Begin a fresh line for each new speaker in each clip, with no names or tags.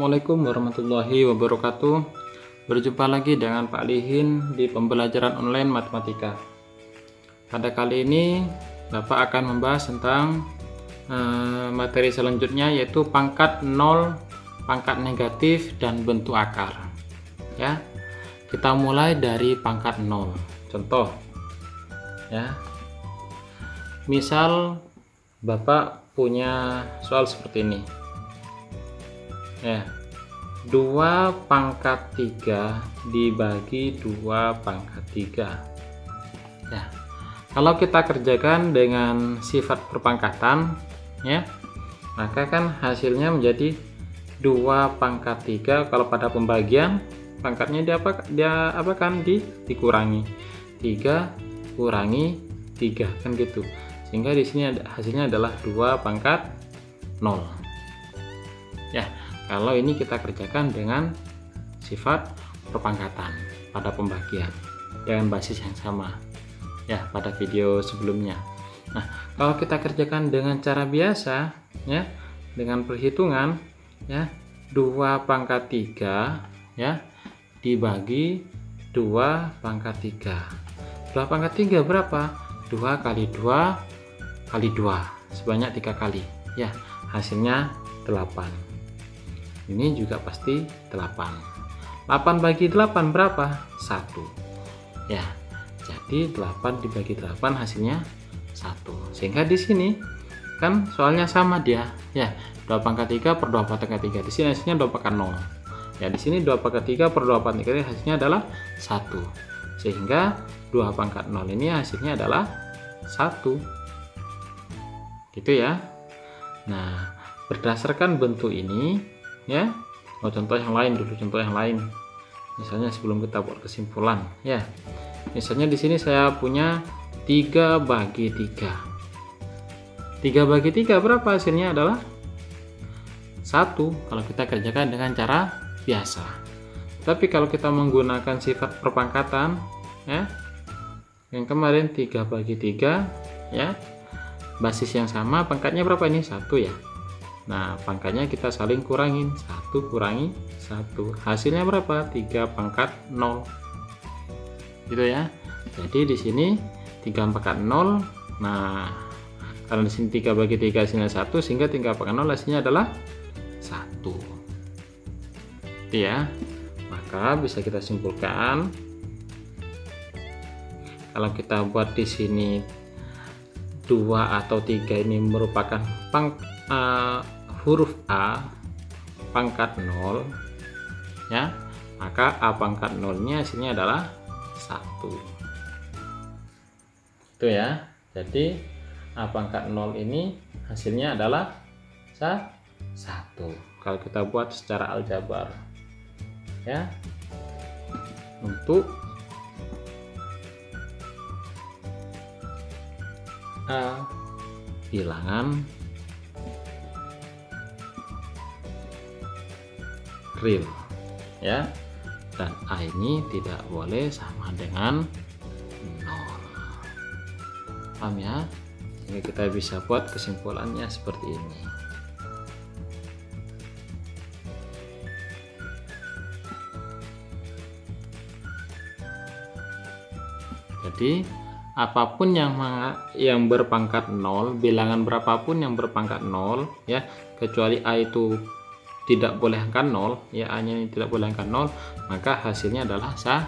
Assalamualaikum warahmatullahi wabarakatuh. Berjumpa lagi dengan Pak Lihin di pembelajaran online matematika. Pada kali ini Bapak akan membahas tentang materi selanjutnya, yaitu pangkat 0, pangkat negatif, dan bentuk akar. Ya, kita mulai dari pangkat 0. Contoh, ya, misal Bapak punya soal seperti ini. Ya, 2 pangkat 3 dibagi 2 pangkat 3. Ya, kalau kita kerjakan dengan sifat perpangkatan, ya, maka kan hasilnya menjadi 2 pangkat 3. Kalau pada pembagian, pangkatnya dikurangi 3 kurangi 3, kan gitu. Sehingga di sini hasilnya adalah 2 pangkat 0. Ya, kalau ini kita kerjakan dengan sifat perpangkatan pada pembagian dengan basis yang sama, ya, pada video sebelumnya. Nah, kalau kita kerjakan dengan cara biasa, ya, dengan perhitungan, ya, 2 pangkat 3, ya, dibagi 2 pangkat 3. 2 pangkat 3 berapa? 2 kali 2 kali 2, sebanyak 3 kali, ya, hasilnya 8. Ini juga pasti 8. 8 bagi 8 berapa? 1. Ya, jadi 8 dibagi 8 hasilnya 1. Sehingga di sini kan soalnya sama dia, ya, 2 pangkat 3 per 2 pangkat 3. Di sini hasilnya 2 pangkat 0. Ya, di sini 2 pangkat 3 per 2 pangkat 3 hasilnya adalah 1. Sehingga 2 pangkat 0 ini hasilnya adalah 1. Gitu ya. Nah, berdasarkan bentuk ini, ya, contoh yang lain dulu, contoh yang lain. Misalnya sebelum kita buat kesimpulan, ya. Misalnya di sini saya punya 3 bagi 3. 3 bagi 3 berapa hasilnya? Adalah 1 kalau kita kerjakan dengan cara biasa. Tapi kalau kita menggunakan sifat perpangkatan, ya, yang kemarin 3 bagi 3, ya, basis yang sama, pangkatnya berapa ini? 1, ya. Nah, pangkatnya kita saling kurangin, 1 kurangi 1, hasilnya berapa? 3 pangkat 0. Gitu ya. Jadi di sini 3 pangkat 0. Nah, karena di sini 3 bagi 3 hasilnya 1, sehingga 3 pangkat 0 hasilnya adalah 1. Gitu ya. Maka bisa kita simpulkan, kalau kita buat di sini 2 atau 3 ini merupakan huruf A pangkat 0, ya, maka A pangkat 0 nya hasilnya adalah 1. Itu ya. Jadi A pangkat 0 ini hasilnya adalah 1. Kalau kita buat secara aljabar, ya, untuk A bilangan real, ya, dan A ini tidak boleh sama dengan 0. Paham ya? Sehingga kita bisa buat kesimpulannya seperti ini. Jadi apapun yang berpangkat 0, bilangan berapapun yang berpangkat 0, ya, kecuali A itu tidak boleh angka 0, ya, A nya tidak boleh angka 0, maka hasilnya adalah 1.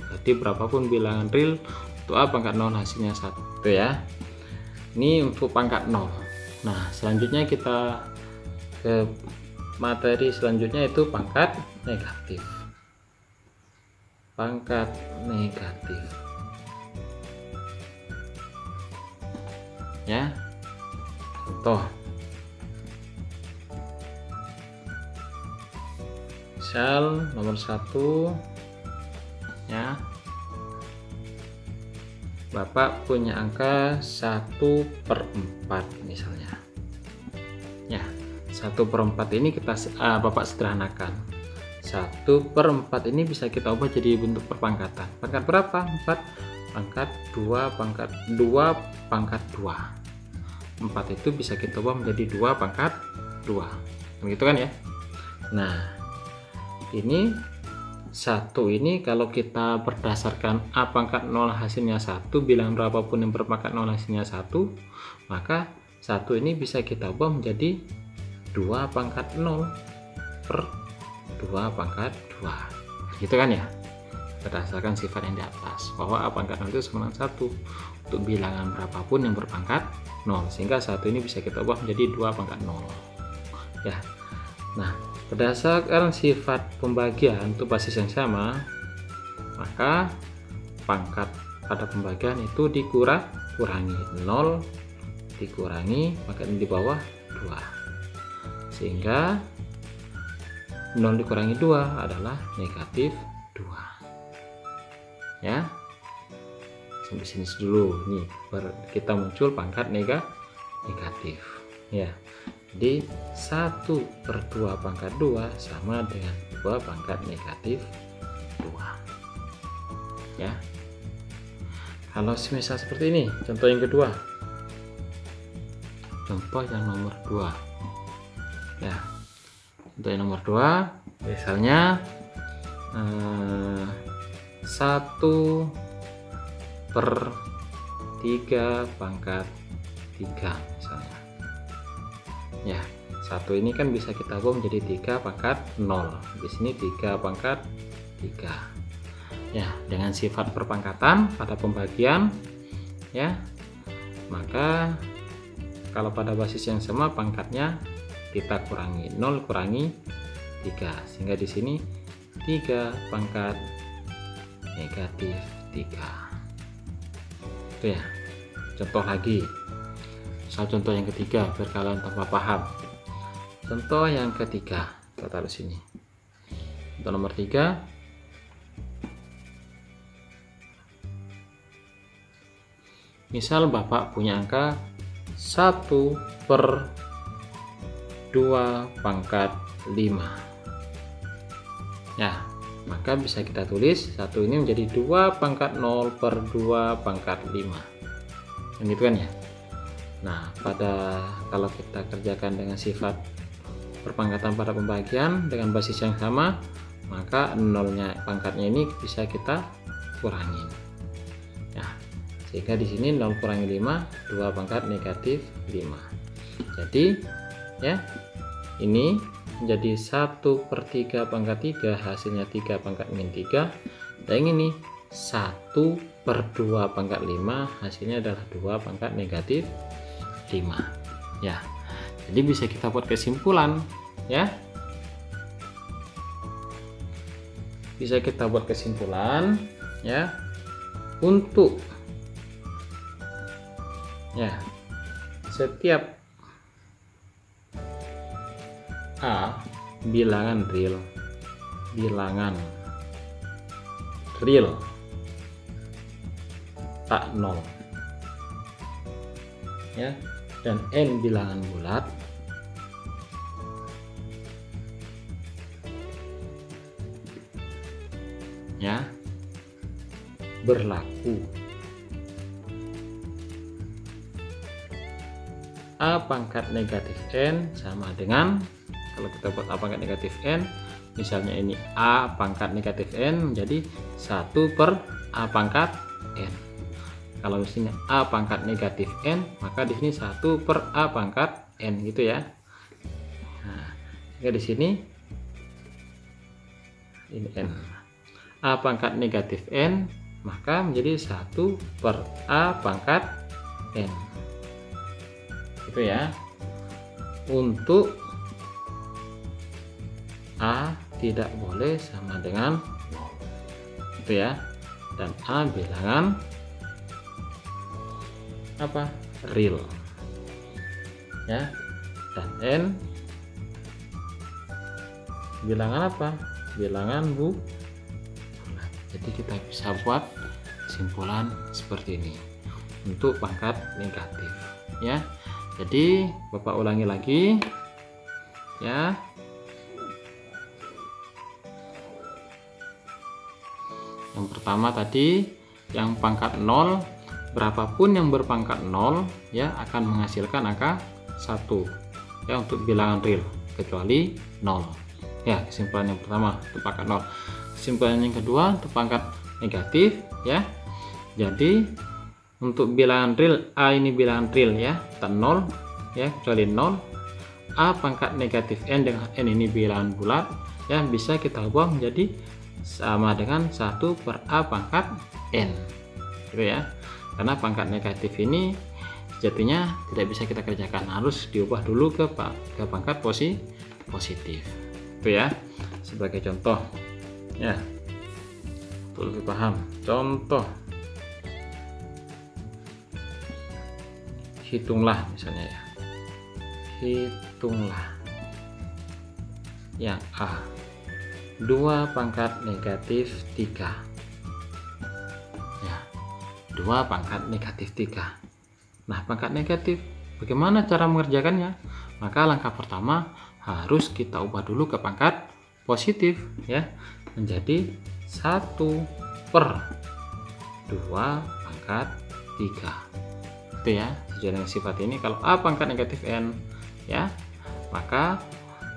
Jadi berapapun bilangan real, untuk A pangkat 0 hasilnya 1, ya. Ini untuk pangkat 0. Nah, selanjutnya kita ke materi selanjutnya, itu pangkat negatif. Pangkat negatif, ya. Contoh, misal nomor 1, ya, Bapak punya angka 1/4 misalnya, ya. 1/4 ini Bapak sederhanakan. 1/4 ini bisa kita ubah jadi bentuk perpangkatan. Pangkat berapa? 4. Pangkat 2 pangkat 2 pangkat 2. 4 itu bisa kita ubah menjadi 2 pangkat 2. Begitu kan, ya. Nah, ini 1 ini kalau kita berdasarkan A pangkat 0 hasilnya 1, bilangan berapapun yang berpangkat 0 hasilnya 1, maka 1 ini bisa kita ubah menjadi 2 pangkat 0 per 2 pangkat 2, gitu kan ya, berdasarkan sifat yang di atas bahwa A pangkat 0 itu sama dengan 1 untuk bilangan berapapun yang berpangkat 0, sehingga 1 ini bisa kita ubah menjadi 2 pangkat 0 ya. Nah, berdasarkan sifat pembagian untuk basis yang sama, maka pangkat pada pembagian itu dikurangi 0 dikurangi pangkat yang di bawah 2, sehingga 0 dikurangi 2 adalah negatif 2 ya. Sampai sini dulu nih, kita muncul pangkat negatif ya. Jadi 1 per 2 pangkat 2 sama dengan 2 pangkat negatif 2 ya. Kalau semisal seperti ini, contoh yang kedua, contoh yang nomor 2 ya. Contoh yang nomor 2 misalnya 1 per 3 pangkat 3 misalnya ya. 1 ini kan bisa kita ubah menjadi 3 pangkat 0, di sini 3 pangkat 3 ya. Dengan sifat perpangkatan pada pembagian ya, maka kalau pada basis yang sama pangkatnya kita kurangi 0 kurangi 3, sehingga di sini 3 pangkat negatif 3 itu ya. Contoh lagi, misal contoh yang ketiga biar kalian tambah paham. Contoh yang ketiga kita taruh sini. Contoh nomor 3, misal Bapak punya angka 1 per 2 pangkat 5 ya, maka bisa kita tulis 1 ini menjadi 2 pangkat 0 per 2 pangkat 5 yang gitu kan ya. Nah, kalau kita kerjakan dengan sifat perpangkatan pada pembagian dengan basis yang sama, maka nolnya pangkatnya ini bisa kita kurangin ya, sehingga di sini 0 kurangi 5 2 pangkat negatif 5. Jadi ya, ini menjadi 1 per 3 pangkat 3 hasilnya 3 pangkat min 3, dan ini 1 per 2 pangkat 5 hasilnya adalah 2 pangkat negatif 5 ya. Jadi bisa kita buat kesimpulan ya, bisa kita buat kesimpulan ya, untuk ya setiap A bilangan real tak 0 ya, dan N bilangan bulat ya berlaku A pangkat negatif N sama dengan, kalau kita buat A pangkat negatif N, misalnya ini A pangkat negatif N menjadi 1 per A pangkat N. Kalau misalnya A pangkat negatif N, maka di sini 1 per A pangkat N gitu ya. Nah, sehingga di sini ini N. A pangkat negatif N, maka menjadi 1 per A pangkat N. Gitu ya. Untuk A tidak boleh sama dengan 0 itu ya, dan A bilangan apa? Real ya, dan N bilangan apa? Bilangan bulat. Jadi kita bisa buat kesimpulan seperti ini untuk pangkat negatif ya. Jadi Bapak ulangi lagi ya. Yang pertama tadi yang pangkat 0, berapapun yang berpangkat 0 ya akan menghasilkan angka 1 ya untuk bilangan real kecuali 0. Ya, kesimpulan yang pertama untuk pangkat 0. Kesimpulan yang kedua untuk pangkat negatif ya. Jadi untuk bilangan real A ini bilangan real ya, tan 0 ya, kecuali 0. A pangkat negatif n dengan n ini bilangan bulat ya, bisa kita ubah menjadi sama dengan 1 per A pangkat n gitu ya. Karena pangkat negatif ini sejatinya tidak bisa kita kerjakan, harus diubah dulu ke pangkat positif itu ya, sebagai contoh ya, untuk lebih paham. Contoh, hitunglah misalnya ya, hitunglah yang A 2 pangkat negatif 3 ya, 2 pangkat negatif 3. Nah, pangkat negatif bagaimana cara mengerjakannya? Maka langkah pertama harus kita ubah dulu ke pangkat positif ya, menjadi 1 per 2 pangkat 3 itu ya, sesuai dengan sifat ini. Kalau A pangkat negatif n ya, maka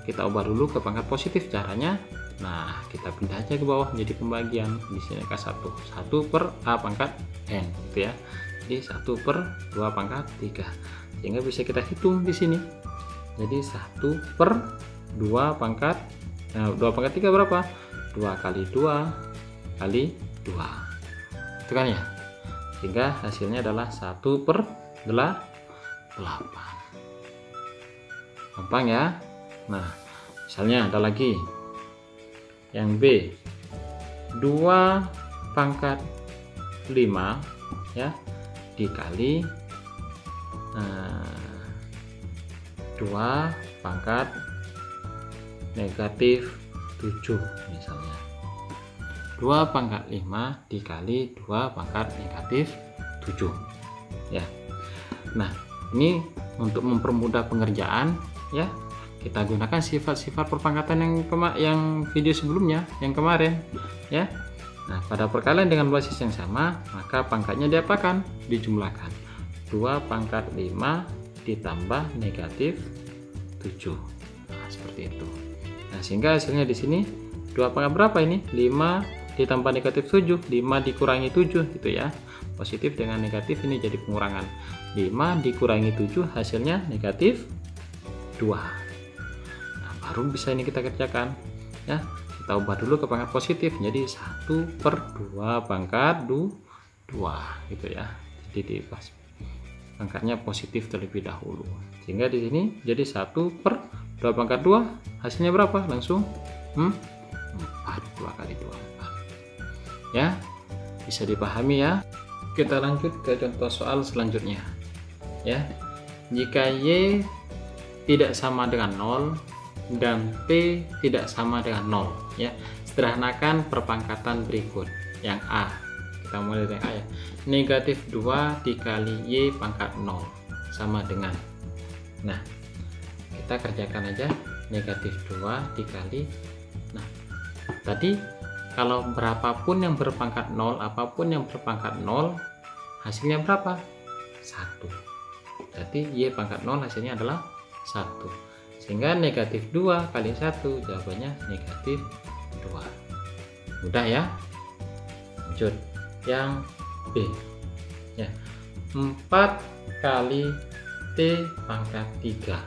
kita ubah dulu ke pangkat positif. Caranya, nah kita pindah aja ke bawah menjadi pembagian, di sini ke 1 per A pangkat n gitu ya, jadi 1 per 2 pangkat 3, sehingga bisa kita hitung di sini. Jadi 1 per 2 pangkat 2 pangkat 3 berapa? 2 kali 2 kali 2 itu kan ya, sehingga hasilnya adalah 1 per 8. Gampang ya. Nah, misalnya ada lagi yang B 2 pangkat 5 ya, dikali 2 pangkat negatif 7 misalnya. 2 pangkat 5 dikali 2 pangkat negatif 7 ya. Nah, ini untuk mempermudah pengerjaan ya, kita gunakan sifat-sifat perpangkatan yang video sebelumnya yang kemarin ya. Nah, pada perkalian dengan basis yang sama, maka pangkatnya diapakan? Dijumlahkan. 2 pangkat 5 ditambah negatif 7. Nah, seperti itu. Nah, sehingga hasilnya di sini 2 pangkat berapa ini? 5 ditambah negatif 7, 5 dikurangi 7 gitu ya. Positif dengan negatif ini jadi pengurangan. 5 dikurangi 7 hasilnya negatif 2. Nah, baru bisa ini kita kerjakan ya. Kita ubah dulu ke pangkat positif, jadi 1 per 2 pangkat 2 gitu ya. Jadi di pangkatnya positif terlebih dahulu, sehingga di sini jadi 1 per 2 pangkat 2 hasilnya berapa? Langsung 4. 2 kali 2 4 ya, bisa dipahami ya. Kita lanjut ke contoh soal selanjutnya ya. Jika Y tidak sama dengan 0 dan P tidak sama dengan 0 ya, sederhanakan perpangkatan berikut. Yang A, kita mulai dari A ya, negatif 2 dikali Y pangkat 0 sama dengan, nah kita kerjakan aja negatif 2 dikali, nah tadi kalau berapapun yang berpangkat 0, apapun yang berpangkat 0 hasilnya berapa? 1. Berarti Y pangkat 0 hasilnya adalah 1, sehingga negatif 2 kali 1 jawabannya negatif 2. Mudah ya. Lanjut yang B ya, 4 kali T pangkat 3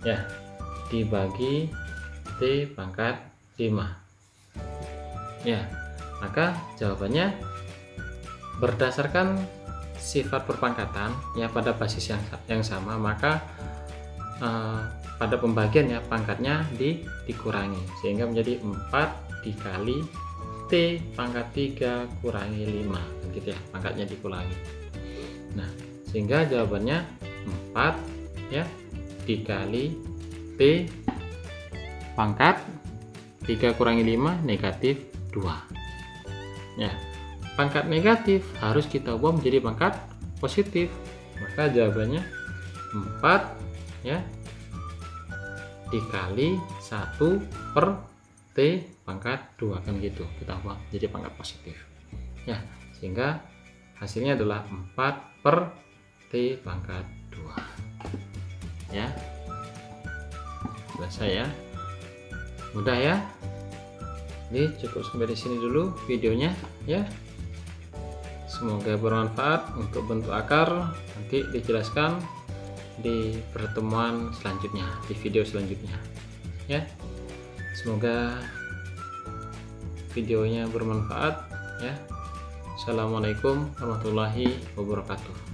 ya, dibagi T pangkat 5 ya, maka jawabannya berdasarkan sifat perpangkatan ya, pada basis yang sama, maka pada pembagian ya pangkatnya dikurangi, sehingga menjadi 4 dikali T pangkat 3 kurangi 5 gitu ya, pangkatnya dikurangi. Nah, sehingga jawabannya 4 ya dikali T pangkat 3 kurangi 5 negatif 2 ya. Pangkat negatif harus kita ubah menjadi pangkat positif, maka jawabannya 4 ya dikali 1 per T pangkat 2 kan gitu, kita ubah jadi pangkat positif ya, sehingga hasilnya adalah 4 per T pangkat 2 ya. Selesai ya. Mudah ya. Jadi cukup sampai di sini dulu videonya ya. Semoga bermanfaat untuk bentuk akar. Nanti dijelaskan di pertemuan selanjutnya, di video selanjutnya ya. Semoga videonya bermanfaat ya. Assalamualaikum warahmatullahi wabarakatuh.